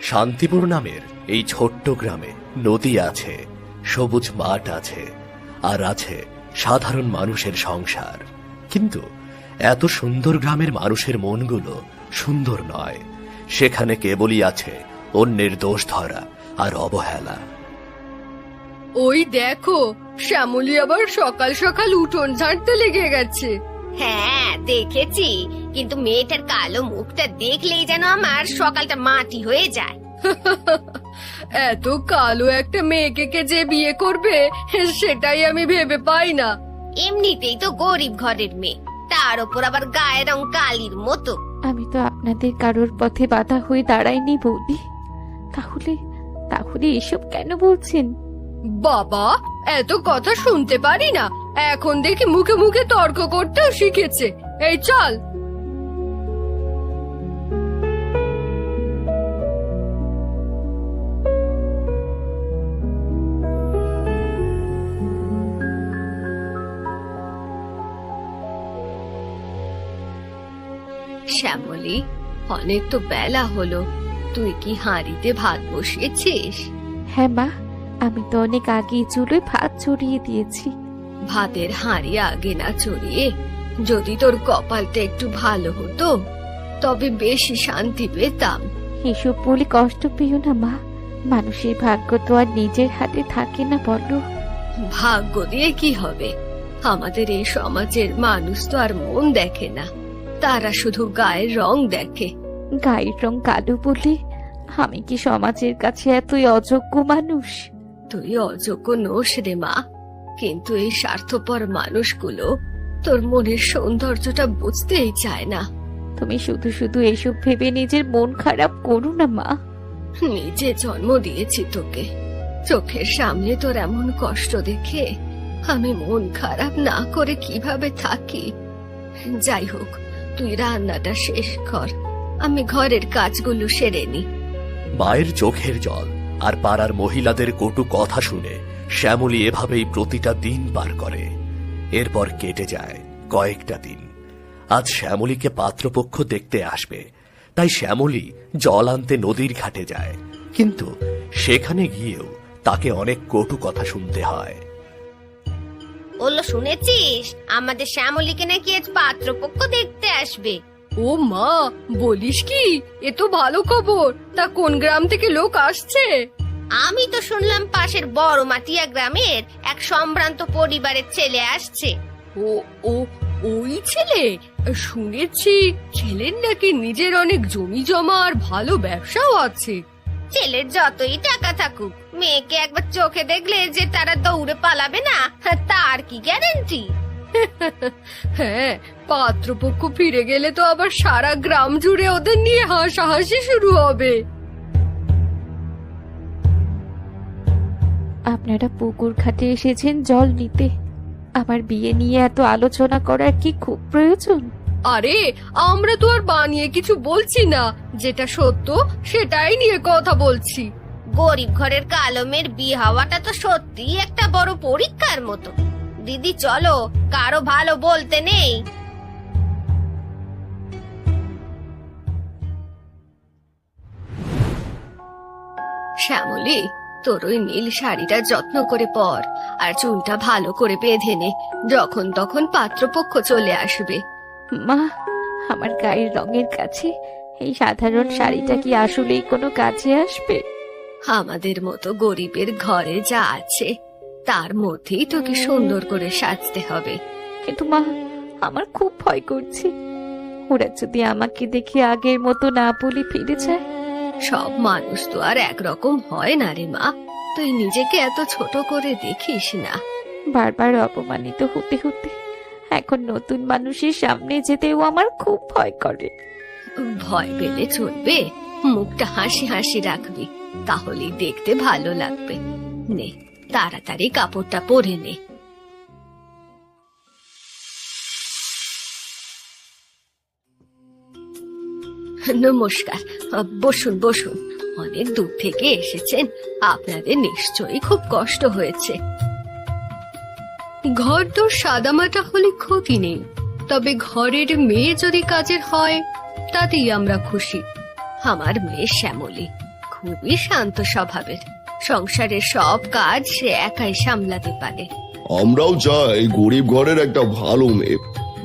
শান্তিপুর নামের এই ছোট্ট গ্রামে নদী আছে, সবুজ মাঠ আছে, আর আছে সাধারণ মানুষের সংসার। কিন্তু এত সুন্দর গ্রামের মানুষের মনগুলো সুন্দর নয়। সেখানে কেবলই আছে অন্যের দোষ ধরা আর অবহেলা। ওই দেখো, শ্যামলী আবার সকাল সকাল উঠোন ঝাড়তে লেগে গেছে। হ্যাঁ দেখেছি, কিন্তু মেয়েটার কালো মুখটা দেখলেই যেন আমার সকালটা মাটি হয়ে যায়। এত কালো একটা মেয়েকে কে যে বিয়ে করবে সেটাই আমি ভেবে পাই না। এমনিতেই তো গরিব ঘরের মেয়ে, তার ওপর আবার গায়ের রং কালির মতো। আমি তো আপনাদের কারোর পথে বাধা হয়ে দাঁড়াইনি বৌদি। তাহলে তাহলে এসব কেন বলছেন? বাবা, এত কথা শুনতে পারি না। এখন দেখি মুখে মুখে তর্ক করতেও শিখেছে। এই চল। শ্যামলী, অনেক তো বেলা হলো, তুই কি হাঁড়িতে ভাত বসিয়েছিস? হ্যাঁ মা, আমি তো অনেক আগেই চুলোয় ভাত চড়িয়ে দিয়েছি। ভাতের হাঁড়ি আগে না চড়িয়ে যদি তোর কপালটা একটু ভালো হতো তবে বেশি শান্তি পেতাম। এসব বলে কষ্ট পেও না মা, মানুষের ভাগ্য তো আর নিজের হাতে থাকে না বলো। ভাগ্য দিয়ে কি হবে? আমাদের এই সমাজের মানুষ তো আর মন দেখে না, তারা শুধু গায়ের রং দেখে। গায়ের রং কালো বলে আমি কি সমাজের কাছে এতই অযোগ্য মানুষ? তুই অযোগ্য নোস রে মা, কিন্তু এই স্বার্থপর মানুষগুলো তোর মনের সৌন্দর্যটা বুঝতেই চায় না। তুমি শুধু শুধু এসব ভেবে নিজের মন খারাপ করো না মা। নিজে জন্ম দিয়েছি তোকে, চোখের সামনে তোর এমন কষ্ট দেখে আমি মন খারাপ না করে কিভাবে থাকি? যাই হোক, তুই রান্নাটা শেষ কর, আমি ঘরের কাজগুলো সেরে নি। মায়ের চোখের জল আর পাড়ার মহিলাদের কটু কথা শুনে শ্যামলী এভাবেই প্রতিটা দিন পার করে। এরপর কেটে যায় কয়েকটা দিন। আজ শ্যামলীকে পাত্রপক্ষ দেখতে আসবে, তাই শ্যামলী জল আনতে নদীর ঘাটে যায়। কিন্তু সেখানে গিয়েও তাকে অনেক কটু কথা শুনতে হয়। বললো, শুনেছিস আমাদের শ্যামলীকে নাকি আজ পাত্রপক্ষ দেখতে আসবে? ও মা, বলিস কি? এ তো ভালো খবর। তা কোন গ্রাম থেকে লোক আসছে? আমি তো শুনলাম পাশের বড় মাটিয়া গ্রামের এক সম্ভ্রান্ত পরিবারের ছেলে আসছে। ও ও ওই ছেলে? শুনেছি ছেলের নাকি নিজের অনেক জমি জমা আর ভালো ব্যবসাও আছে। ছেলের যতই টাকা থাকুক, মেয়েকে একবার চোখে দেখলে যে তারা দৌড়ে পালাবে না, তার কি গ্যারান্টি? হ্যাঁ, পাত্রপক্ষ ফিরে গেলে তো আবার সারা গ্রাম জুড়ে ওদের নিয়ে হাসাহাসি শুরু হবে। আপনারা পুকুর ঘাটে এসেছেন জল নিতে, আমার বিয়ে নিয়ে এত আলোচনা করার কি খুব প্রয়োজন? আরে, আমরা তো আর বানিয়ে কিছু বলছি না, যেটা সত্য সেটাই নিয়ে কথা বলছি। গরিব ঘরের কালো মেয়ের বিয়ে হওয়াটা তো সত্যিই একটা বড় পরীক্ষার মতো। দিদি চলো, কারো ভালো বলতে নেই। শ্যামলী, তোর ওই নীল শাড়িটা যত্ন করে পর, আর চুলটা ভালো করে বেঁধে নে, যখন তখন পাত্রপক্ষ চলে আসবে। মা, আমার গায়ের রঙের কাছে এই সাধারণ শাড়িটা কি আসলেই কোনো কাজে আসবে? আমাদের মতো গরিবের ঘরে যা আছে তার মধ্যেই তোকে সুন্দর করে সাজতে হবে। কিন্তু মা, আমার খুব ভয় করছে, ওরা যদি আমাকে দেখে আগের মতো না বলে ফিরে যায়। সব মানুষ তো আর একরকম হয় না রে মা, তুই নিজেকে এত ছোট করে দেখিস না। বারবার অপমানিত হতে হতে এখন নতুন মানুষের সামনে যেতেও আমার খুব ভয় করে। ভয় পেলে চলবে, মুখটা হাসি হাসি রাখবি, তাহলেই দেখতে ভালো লাগবে। নে, তাড়াতাড়ি কাপড়টা পরে নে। নমস্কার, বসুন বসুন, অনেক দূর থেকে এসেছেন, আপনাদের নিশ্চয়ই খুব কষ্ট হয়েছে। ঘর তো সাদামাটা হলে ক্ষতি নেই, তবে ঘরের মেয়ে যদি কাজের হয় তাতেই আমরা খুশি। আমার মেয়ে শ্যামলী খুবই শান্ত স্বভাবের। সংসারের সব কাজ সে একাই সামলাতে পারে। আমরাও চাই গরিব ঘরের একটা ভালো মেয়ে,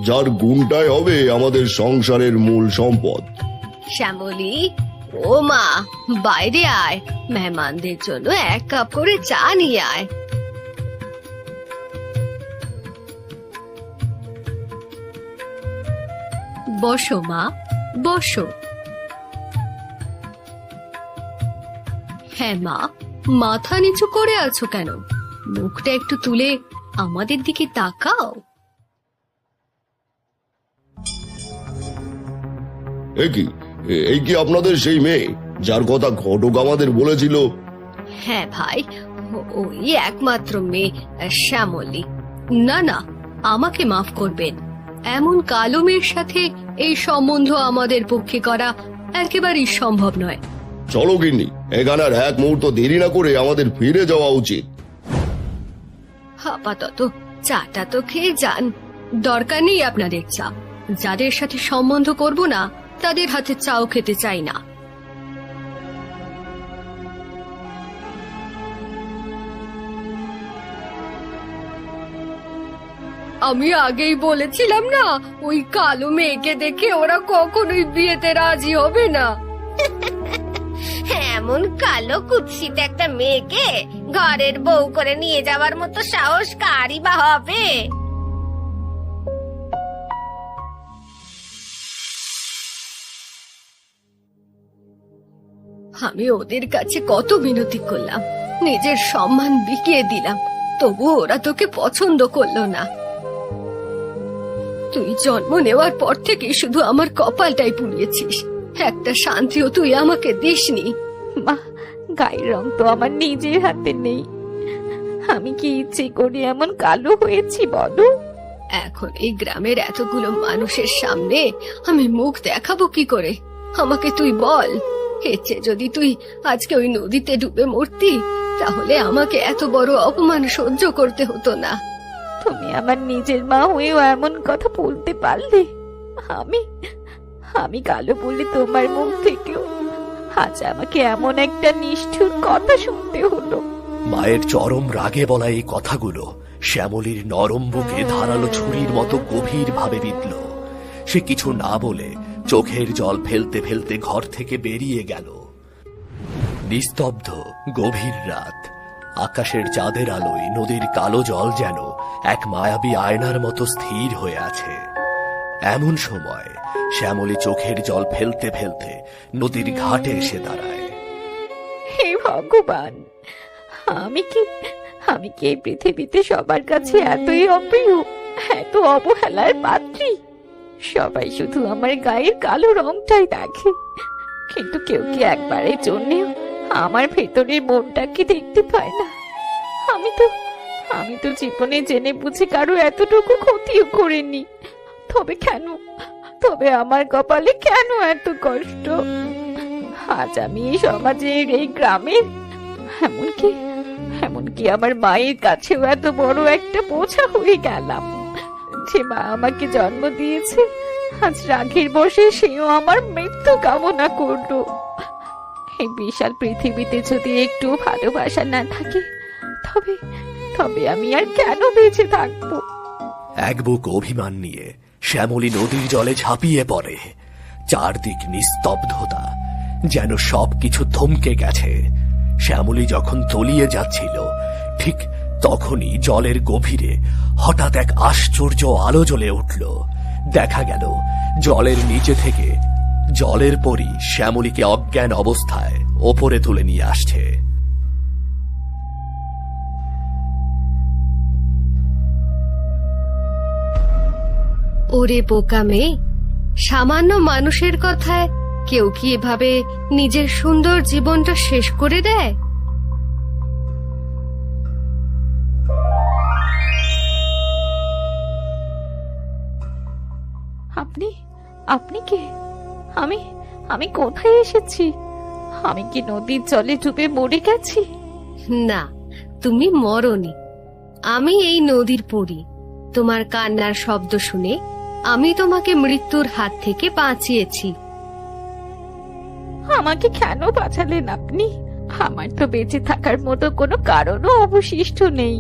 যার গুণটাই হবে আমাদের সংসারের মূল সম্পদ। শ্যামলী, ও মা, বাইরে আয়, মেহমানদের জন্য 1 কাপ করে চা নিয়ে আয়। বসো মা, বসো। হ্যাঁ মা, মাথা নিচু করে আছো কেন? মুখটা একটু তুলে আমাদের দিকে তাকাও। এই কি আপনাদের সেই মেয়ে যার কথা ঘটক আমাদের বলেছিল? হ্যাঁ ভাই, ওই একমাত্র মেয়ে শ্যামলী। না না, আমাকে মাফ করবেন। এমন কালো মেয়ের সাথে এই সম্বন্ধ আমাদের পক্ষে করা একেবারেই সম্ভব নয়। চলো গিন্নি, এখানে আর 1 মুহূর্ত দেরি না করে আমাদের ফিরে যাওয়া উচিত। আপাতত চাটা তো খেয়ে যান। দরকার নেই আপনাদের চা। যাদের সাথে সম্বন্ধ করব না তাদের হাতে চাও খেতে চাই না। আমি আগেই বলেছিলাম না, ওই কালো মেয়েকে দেখে ওরা কখনোই বিয়েতে রাজি হবে না। এমন কালো কুৎসিত একটা মেয়েকে ঘরের বউ করে নিয়ে যাওয়ার মতো সাহস কারই বা হবে? আমি ওদের কাছে কত মিনতি করলাম, নিজের সম্মান বিকিয়ে দিলাম, তবু ওরা তোকে পছন্দ করলো না। তুই জন্ম নেওয়ার পর থেকে শুধু আমার কপালটাই পুড়িয়েছিস, একটা শান্তিও তুই আমাকে দিসনি। মা, গায়ের রং তো আমার নিজের হাতে নেই। আমি কি ইচ্ছে করে এমন কালো হয়েছি বলো? এখন এই গ্রামের এতগুলো মানুষের সামনে আমি মুখ দেখাবো কি করে? আমাকে তুই বল। এর চেয়ে যদি তুই আজকে ওই নদীতে ডুবে মরতি, তাহলে আমাকে এত বড় অপমান সহ্য করতে হতো না। তুমি আমার নিজের মা হয়েও এমন কথা বলতে পারলে? আমি কালো বলে তোমার মুখ থেকেও আজ আমাকে এমন একটা নিষ্ঠুর কথা শুনতে হলো। মায়ের চরম রাগে বলা এই কথাগুলো শ্যামলীর নরম বুকে ধারালো ছুরির মতো গভীর ভাবে বিঁধল। সে কিছু না বলে চোখের জল ফেলতে ফেলতে ঘর থেকে বেরিয়ে গেল। নিস্তব্ধ গভীর রাত, আকাশের চাঁদের আলোয় নদীর কালো জল যেন এক মায়াবী আয়নার মতো স্থির হয়ে আছে। এমন সময় শ্যামলী চোখের জল ফেলতে ফেলতে নদীর ঘাটে এসে দাঁড়ায়। হে ভগবান, আমি কি এই পৃথিবীতে সবার কাছে এতই অপ্রিয়, এত অবহেলার পাত্রী? সবাই শুধু আমার গায়ের কালো রংটাই দেখে, কিন্তু কেউ কি একবারের জন্যেও আমার ভেতরের মনটাকে দেখতে পায় না? আমি তো জীবনে জেনে বুঝে কারো এতটুকু ক্ষতিও করিনি। তবে আমার কপালে কেন এত কষ্ট? আজ আমি এই সমাজের, এই গ্রামের, এমনকি আমার মায়ের কাছেও এত বড় একটা বোঝা হয়ে গেলাম। যে মা আমাকে জন্ম দিয়েছে, আজ রাগের বশে সেও আমার মৃত্যু কামনা করলো। এই বিশাল পৃথিবীতে যদি একটু ভালোবাসা না থাকে, তবে আমি আর কেন বেঁচে থাকবো? এক বুক অভিমান নিয়ে শ্যামলী নদীর জলে ঝাঁপিয়ে পড়ে। চারদিক নিস্তব্ধতা, যেন সবকিছু থমকে গেছে। শ্যামলী যখন তলিয়ে যাচ্ছিল, ঠিক তখনই জলের গভীরে হঠাৎ এক আশ্চর্য আলো জ্বলে উঠল। দেখা গেল জলের নিচে থেকে জলের পরী শ্যামলীকে অজ্ঞান অবস্থায় ওপরে তুলে নিয়ে আসছে। ওরে বোকা মেয়ে, সামান্য মানুষের কথায় কেউ কি এভাবে নিজের সুন্দর জীবনটা শেষ করে দেয়? আপনি কে? আমি কোথায় এসেছি? আমি কি নদীর জলে ডুবে মরে গেছি? না, তুমি মরনি। আমি এই নদীর পরী। তোমার কান্নার শব্দ শুনে আমি তোমাকে মৃত্যুর হাত থেকে বাঁচিয়েছি। আমাকে কেন বাঁচালেন আপনি? আমার তো বেঁচে থাকার মতো কোনো কারণও অবশিষ্ট নেই।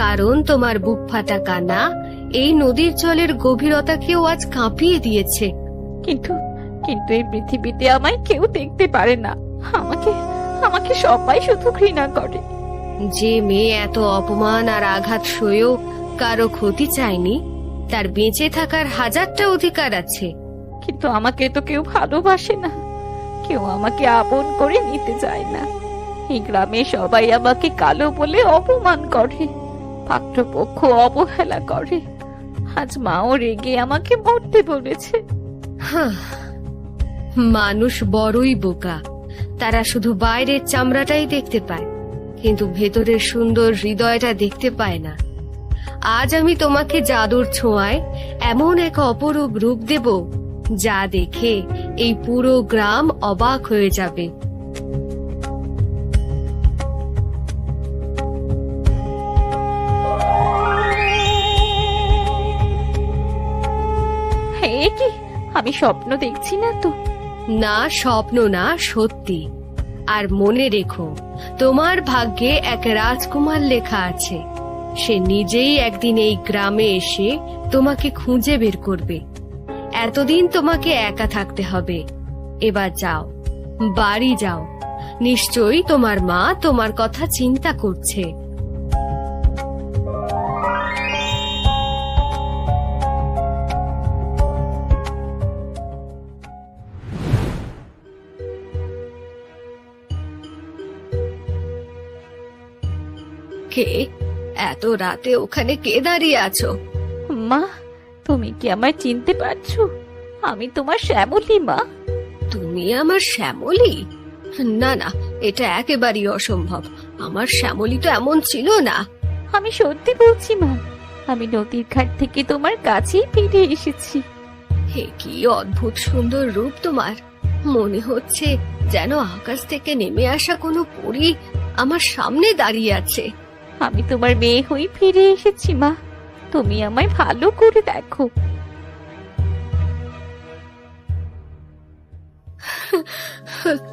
কারণ তোমার বুক ফাটা কান্না এই নদীর জলের গভীরতাকেও আজ কাঁপিয়ে দিয়েছে। কিন্তু কিন্তু এই পৃথিবীতে আমায় কেউ দেখতে পারে না। আমাকে আমাকে সবাই শুধু ঘৃণা করে। যে মেয়ে এত অপমান আর আঘাত সয়েও কারো ক্ষতি চায়নি, তার বেঁচে থাকার হাজারটা অধিকার আছে। কিন্তু আমাকে তো কেউ ভালোবাসে না, কেউ আমাকে আপন করে নিতে চায় না। এই গ্রামে সবাই আমাকে কালো বলে অপমান করে, পাত্রপক্ষ অবহেলা করে। আজ মাও রেগে আমাকে মরতে বলেছে। হাহ, মানুষ বড়ই বোকা। তারা শুধু বাইরের চামড়াটাই দেখতে পায়, কিন্তু ভেতরের সুন্দর হৃদয়টা দেখতে পায় না। আজ আমি তোমাকে জাদুর ছোঁয়ায় এমন এক অপরূপ রূপ দেব, যা দেখে এই পুরো গ্রাম অবাক হয়ে যাবে। হে কি, আমি স্বপ্ন দেখছি না তো? না, স্বপ্ন না, সত্যি। আর মনে রেখো, তোমার ভাগ্যে এক রাজকুমার লেখা আছে। সে নিজেই একদিন এই গ্রামে এসে তোমাকে খুঁজে বের করবে। এতদিন তোমাকে একা থাকতে হবে। এবার যাও, বাড়ি যাও। নিশ্চয়ই তোমার মা তোমার কথা চিন্তা করছে। কে? এত রাতে ওখানে কে দাঁড়িয়ে আছো? মা, তুমি কি আমায় চিনতে পারছো? আমি তোমার শ্যামলী মা। তুমি আমার শ্যামলী? না না, এটা একেবারেই অসম্ভব। আমার শ্যামলী তো এমন ছিল না। আমি সত্যি বলছি মা, আমি নদীর ঘাট থেকে তোমার কাছেই ফিরে এসেছি। হে, কি অদ্ভুত সুন্দর রূপ তোমার! মনে হচ্ছে যেন আকাশ থেকে নেমে আসা কোনো পরী আমার সামনে দাঁড়িয়ে আছে। আমি তোমার মেয়ে হয়ে ফিরে এসেছি মা, তুমি আমায় ভালো করে দেখো।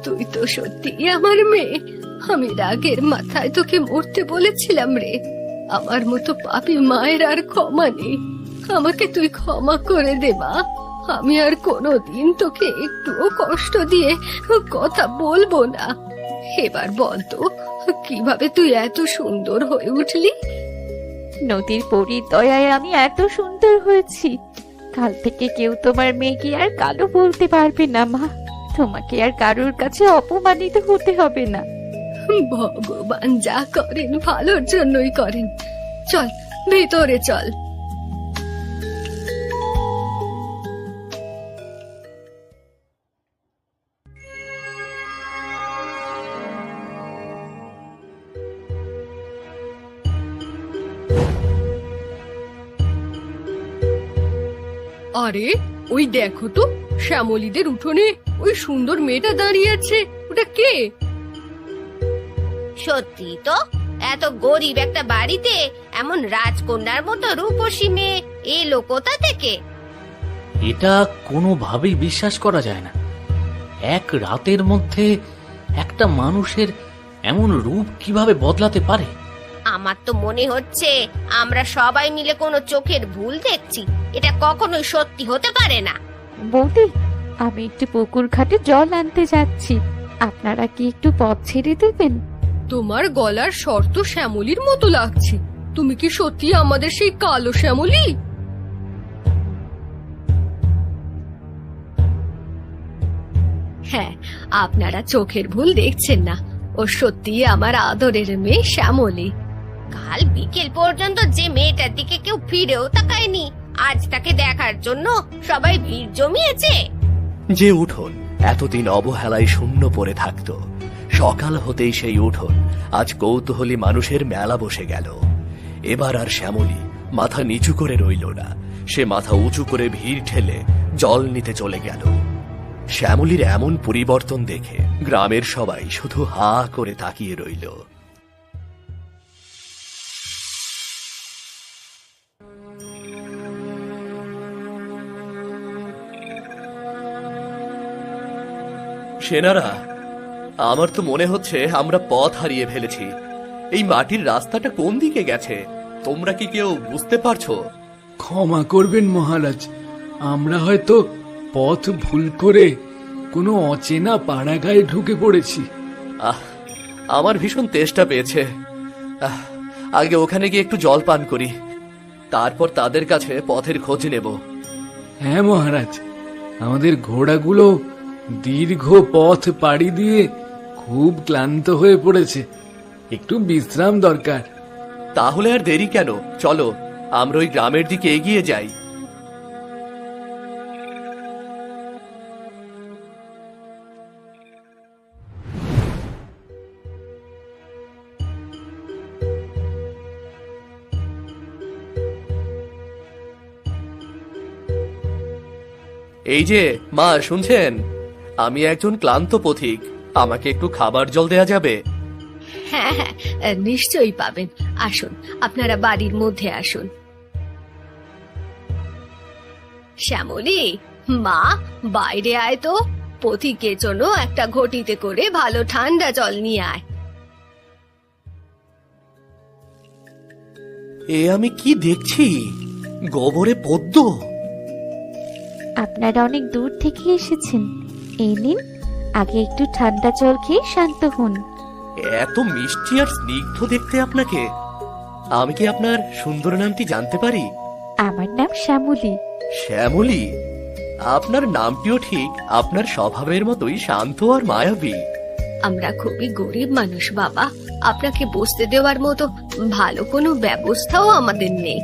তুই তো সত্যি আমার মেয়ে। আমি রাগের মাথায় তোকে মরতে বলেছিলাম রে। আমার মতো পাপী মায়ের আর ক্ষমা নেই। আমাকে তুই ক্ষমা করে দে মা। আমি আর কোনোদিন তোকে একটুও কষ্ট দিয়ে কথা বলবো না। এবার বল তো, কিভাবে তুই এত সুন্দর হয়ে উঠলি? নদীর পরীর দয়ায় আমি এত সুন্দর হয়েছি। কাল থেকে কেউ তোমার মেয়েকে আর কালো বলতে পারবে না মা। তোমাকে আর কারোর কাছে অপমানিত হতে হবে না। ভগবান যা করেন ভালোর জন্যই করেন। চল, ভেতরে চল। আরে, ওই দেখো তো, শ্যামলীদের উঠোনে ওই সুন্দর মেয়েটা দাঁড়িয়ে আছে। ওটা কে? সত্যি তো, এত গরিব একটা বাড়িতে এমন রাজকন্যার মতো রূপসী মেয়ে এলো কোথা থেকে? এটা কোনোভাবেই বিশ্বাস করা যায় না। এক রাতের মধ্যে একটা মানুষের এমন রূপ কিভাবে বদলাতে পারে? আমার তো মনে হচ্ছে আমরা সবাই মিলে কোনো চোখের ভুল দেখছি। এটা কখনোই সত্যি হতে পারে না। বৌদি, আমি একটু পুকুর ঘাটে জল আনতে যাচ্ছি, আপনারা কি একটু পথ ছেড়ে দেবেন? তোমার গলার স্বর তো শ্যামলীর মতো লাগছে। তুমি কি সত্যি আমাদের সেই কালো শ্যামলী? হ্যাঁ, আপনারা চোখের ভুল দেখছেন না। ও সত্যি আমার আদরের মেয়ে শ্যামলী। কাল বিকেল পর্যন্ত যে মেয়েটার দিকে কেউ ফিরেও তাকায়নি, আজ তাকে দেখার জন্য সবাই ভিড় জমিয়েছে। যে উঠোন এতদিন অবহেলায় শূন্য পড়ে থাকত, সকাল হতেই সেই উঠোন আজ কৌতূহলী মানুষের মেলা বসে গেল। এবার আর শ্যামলী মাথা নিচু করে রইল না। সে মাথা উঁচু করে ভিড় ঠেলে জল নিতে চলে গেল। শ্যামলীর এমন পরিবর্তন দেখে গ্রামের সবাই শুধু হা করে তাকিয়ে রইল। সেনারা, আমার তো মনে হচ্ছে আমরা পথ হারিয়ে ফেলেছি। এই মাটির রাস্তাটা কোন দিকে গেছে তোমরা কি কেউ বুঝতে পারছো? ক্ষমা করবেন মহারাজ, আমরা হয়তো পথ ভুল করে কোনো অচেনা পাড়াগায় ঢুকে পড়েছি। আহ, আমার ভীষণ তেষ্টা পেয়েছে। আগে ওখানে গিয়ে একটু জল পান করি, তারপর তাদের কাছে পথের খোঁজ নেব। হ্যাঁ মহারাজ, আমাদের ঘোড়াগুলো দীর্ঘ পথ পাড়ি দিয়ে খুব ক্লান্ত হয়ে পড়েছে, একটু বিশ্রাম দরকার। তাহলে আর দেরি কেন, চলো আমরা ওই গ্রামের দিকে এগিয়ে যাই। এই যে মা, শুনছেন? আমি একজন ক্লান্ত পথিক, আমাকে একটু খাবার জল দেয়া যাবে? হ্যাঁ হ্যাঁ, নিশ্চয়ই পাবেন। আসুন, আপনারা বাড়ির মধ্যে আসুন। শ্যামলী, মা, বাইরে আয় তো, পথিকের জন্য একটা ঘটিতে করে ভালো ঠান্ডা জল নিয়ে আয়। এ আমি কি দেখছি? গোবরে পদ্ম। আপনারা অনেক দূর থেকে এসেছেন, এই নিন, আগে একটু ঠান্ডা জল খেয়ে শান্ত হন। এত মিষ্টি আর স্নিগ্ধ দেখতে আপনাকে। আমি কি আপনার সুন্দর নামটি জানতে পারি? আমার নাম শ্যামলী। শ্যামলী? আপনার নামটিও ঠিক আপনার স্বভাবের মতোই শান্ত আর মায়াবী। আমরা খুবই গরিব মানুষ বাবা, আপনাকে বসতে দেওয়ার মতো ভালো কোনো ব্যবস্থাও আমাদের নেই।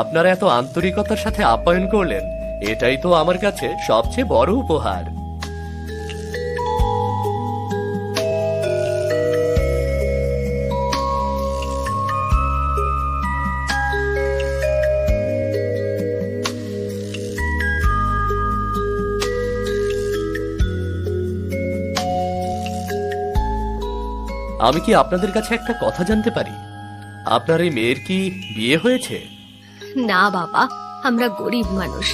আপনারা এত আন্তরিকতার সাথে আপ্যায়ন করলেন, এটাই তো আমার কাছে সবচেয়ে বড় উপহার। আমি কি আপনাদের কাছে একটা কথা জানতে পারি? আপনার এই মেয়ের কি বিয়ে হয়েছে? না বাবা, আমরা গরিব মানুষ,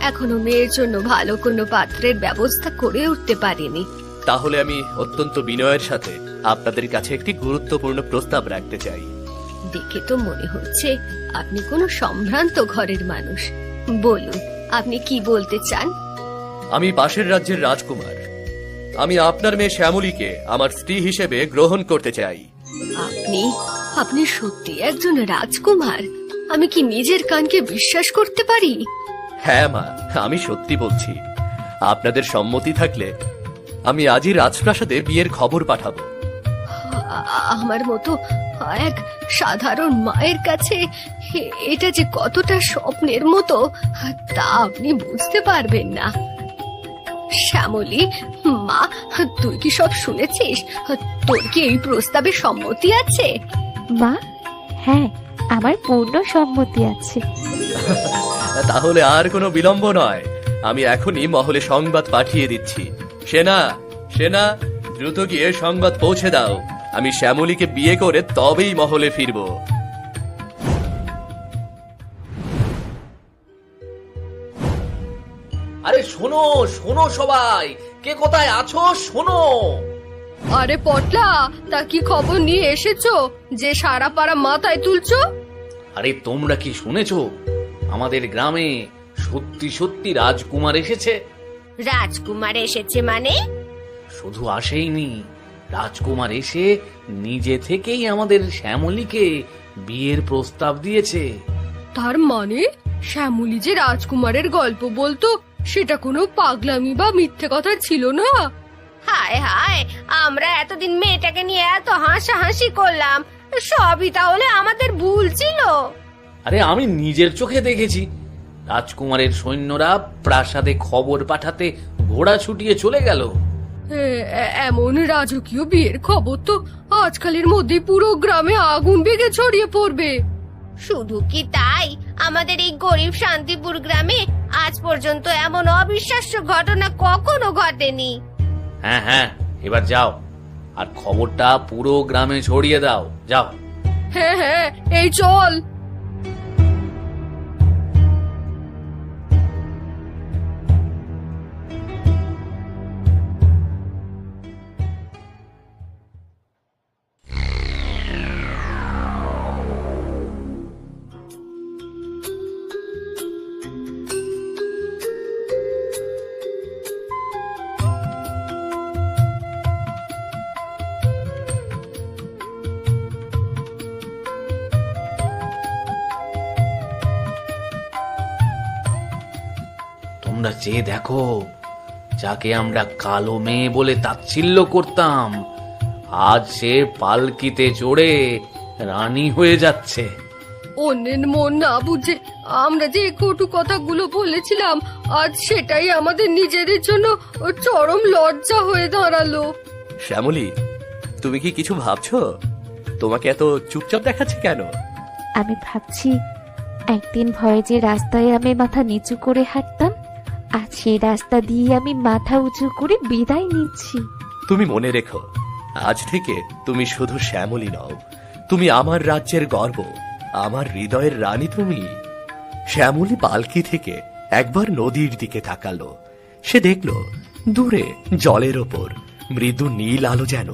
এখনো মেয়ের জন্য ভালো কোনো পাত্রের ব্যবস্থা করে উঠতে পারিনি। তাহলে আমি অত্যন্ত বিনয়ের সাথে আপনাদের কাছে একটি গুরুত্বপূর্ণ প্রস্তাব রাখতে চাই। দেখে তো মনে হচ্ছে আপনি কোনো সম্ভ্রান্ত ঘরের মানুষ। বলুন, আপনি কি বলতে চান? আমি পাশের রাজ্যের রাজকুমার, আমি আপনার মেয়ে শ্যামলীকে আমার স্ত্রী হিসেবে গ্রহণ করতে চাই। আপনি আপনি সত্যি একজন রাজকুমার? আমি কি নিজের কানকে বিশ্বাস করতে পারি? হ্যাঁ মা, আমি সত্যি বলছি। আপনাদের সম্মতি থাকলে আমি আজই রাজপ্রাসাদে বিয়ের খবর পাঠাবো। আমার মতো এক সাধারণ মায়ের কাছে এটা যে কতটা স্বপ্নের মতো তা আপনি বুঝতে পারবেন না। শ্যামলী, মা, তুই কি সব শুনেছিস? তোর কি এই প্রস্তাবে সম্মতি আছে? মা, হ্যাঁ, আমার পূর্ণ সম্মতি আছে। তাহলে আর কোনো বিলম্ব নয়, আমি এখনই মহলে সংবাদ পাঠিয়ে দিচ্ছি। সেনা, সেনা, দ্রুত গিয়ে সংবাদ পৌঁছে দাও, আমি শ্যামলীকে বিয়ে করে তবেই মহলে ফিরবো। আরে শোনো শোনো সবাই, কে কোথায় আছো শোনো। আরে পটলা, তা কি খবর নিয়ে এসেছো যে সারা পাড়া মাথায় তুলছো? আরে তোমরা কি শুনেছো? আমাদের গ্রামে সত্যি সত্যি রাজকুমার এসেছে। রাজকুমার এসেছে মানে? শুধু আসেইনি, রাজকুমার এসে নিজে থেকেই আমাদের শ্যামলীকে বিয়ের প্রস্তাব দিয়েছে। তার মানে শ্যামলী যে রাজকুমারের গল্প বলতো সেটা কোনো পাগলামি বা মিথ্যে কথা ছিল না? হায় হায়, আমরা এতদিন মেয়েটাকে নিয়ে এত হাসাহাসি করলাম, সবই তাহলে আমাদের ভুল ছিল। আরে আমি নিজের চোখে দেখেছি, রাজকুমারের সৈন্যরা প্রাসাদে খবর পাঠাতে ঘোড়া ছুটিয়ে চলে গেল। এমন রাজকীয় বিয়ের খবর তো আজকালের মধ্যে পুরো গ্রামে আগুন বেগে ছড়িয়ে পড়বে। শুধু কি তাই, আমাদের এই গরিব শান্তিপুর গ্রামে আজ পর্যন্ত এমন অবিশ্বাস্য ঘটনা কখনো ঘটেনি। হ্যাঁ হ্যাঁ, এবার যাও আর খবরটা পুরো গ্রামে ছড়িয়ে দাও, যাও। হ্যাঁ হ্যাঁ, এই চল। তোমরা চেয়ে দেখো, যাকে আমরা কালো মেয়ে বলে তাচ্ছিল্য করতাম, আজ সে পালকিতে চড়ে রানী হয়ে যাচ্ছে। অন্যের মন না বুঝে আমরা যে কটু কথাগুলো বলেছিলাম, আজ সেটাই আমাদের নিজেদের জন্য চরম লজ্জা হয়ে দাঁড়ালো। শ্যামলী, তুমি কি কিছু ভাবছো? তোমাকে এত চুপচাপ দেখাচ্ছে কেন? আমি ভাবছি, একদিন ভয়ে যে রাস্তায় আমি মাথা নিচু করে হাঁটতাম, আজ সেই রাস্তা দিয়ে আমি মাথা উঁচু করে বিদায় নিচ্ছি। তুমি মনে রেখো, আজ থেকে তুমি শুধু শ্যামলী নও, তুমি আমার রাজ্যের গর্ব, আমার হৃদয়ের রানী তুমি। শ্যামলী পালকি থেকে একবার নদীর দিকে তাকালো। সে দেখলো দূরে জলের ওপর মৃদু নীল আলো যেন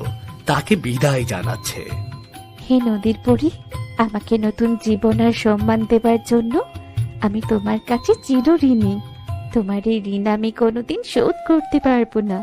তাকে বিদায় জানাচ্ছে। হে নদীর পরী, আমাকে নতুন জীবন আর সম্মান দেবার জন্য আমি তোমার কাছে চিরঋণী। তোমার এই ঋণ আমি কোনোদিন শোধ করতে পারবো না।